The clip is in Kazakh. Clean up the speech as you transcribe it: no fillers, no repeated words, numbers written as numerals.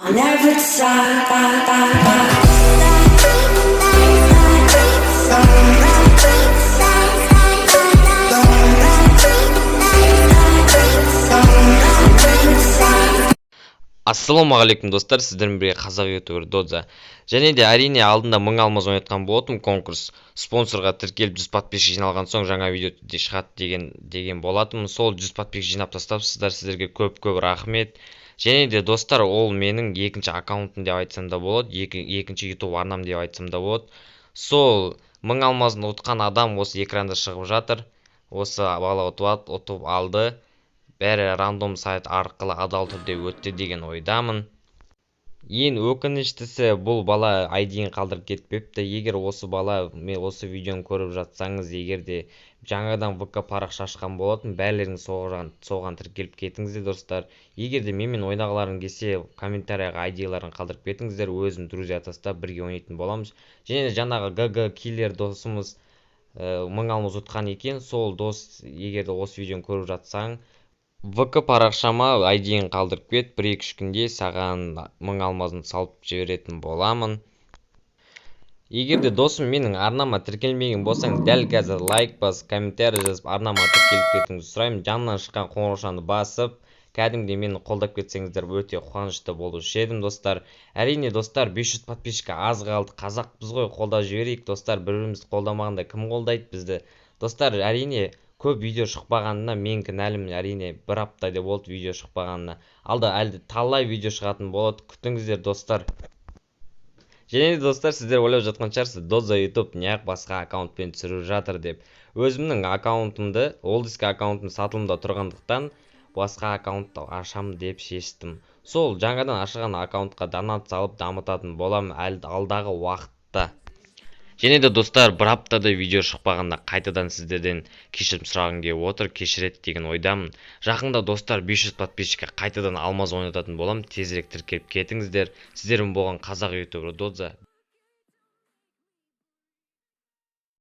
Never stop. Ассалаумағалейкум достар, сіздермен бірге қазақ ютубер Додза. Және де әрине алдында 1000 алмаз ойнатқан болатым конкурс. Спонсорға тіркеліп 100 подписчик жиналған соң жаңа видео шығады деген болатым. Сол 100 подписчик жинап тастапсыздар, сіздерге көп рахмет. Және де достар, ол менің екінші аккаунтым деп айтсам да болады, екінші YouTube арнам деп айтсам да болады. Сол 1000 алмазын ұтқан адам осы экранда шығып жатыр. Осы бала ұтып алды. Бәрі рандом сайт арқылы адал түрде өтті деген ойдамын. Ең өкініштісі, бұл бала ID-ін қалдырып кетпепті. Егер осы бала осы видеоны көріп жатсаңыз, егер де жаңадан ВК парақша ашқан болатын, бәлеріңіз соған тіркеліп кетіңіздер достар. Егер де менімен ойнағыларың келсе, комментарияға ID-ларын қалдырып кетіңіздер, өзім друзья тастап бірге ойнайтын боламыз. Және жаңағы ГГ киллер досымыз 1000 алмаз ұтқан екен. Сол дос, егер де осы видеоны көріп жатсаң, ВК парақшама ID-ін қалдырып кет, 1-2 күнде саған 1000 алмазын салып жіберетін боламын. Егер де досым менің арнама тіркелмеген болсаң, дәл қазір лайк бас, комментарий жазып арнама тіркеліп кетіңізді сұраймын. Жанынан шыққан қоңыраушаны басып, кәдімгідей мені қолдап кетсеңіздер өте қуанышты болушы едім достар. Әрине достар, 500 подписчикке аз қалды. Қазақпыз ғой, қолдап жіберейік достар. Бір-бірімізді қолдамағанда кім қолдайды бізді? Достар, әрине көп видео шықпағанына мен кінәлімін, әрине бір аптада болды видео шықпағанына. Алда әлде талай видео шығатын болады, күтіңіздер достар. Және де достар, сіздер ойлап жатқан шығарсыз, Додза YouTube неғып басқа аккаунтпен түсіріп жатыр деп. Өзімнің аккаунтымды, олдиска аккаунтым сатылымда тұрғандықтан басқа аккаунтты ашам деп шештім. Сол жаңадан ашылған аккаунтқа донат салып дамытатын болам алдағы уақытта. Және де достар, бір аптада видео шықпағанда қайтадан сіздерден кешірім сұрағым келіп отыр, кешіреді деген ойдамын. Жақында достар 500 подписчикке қайтадан алмаз ойнататын болам, тезірек тіркеліп кетіңіздер. Сіздермен болған қазақ ютубер Додза.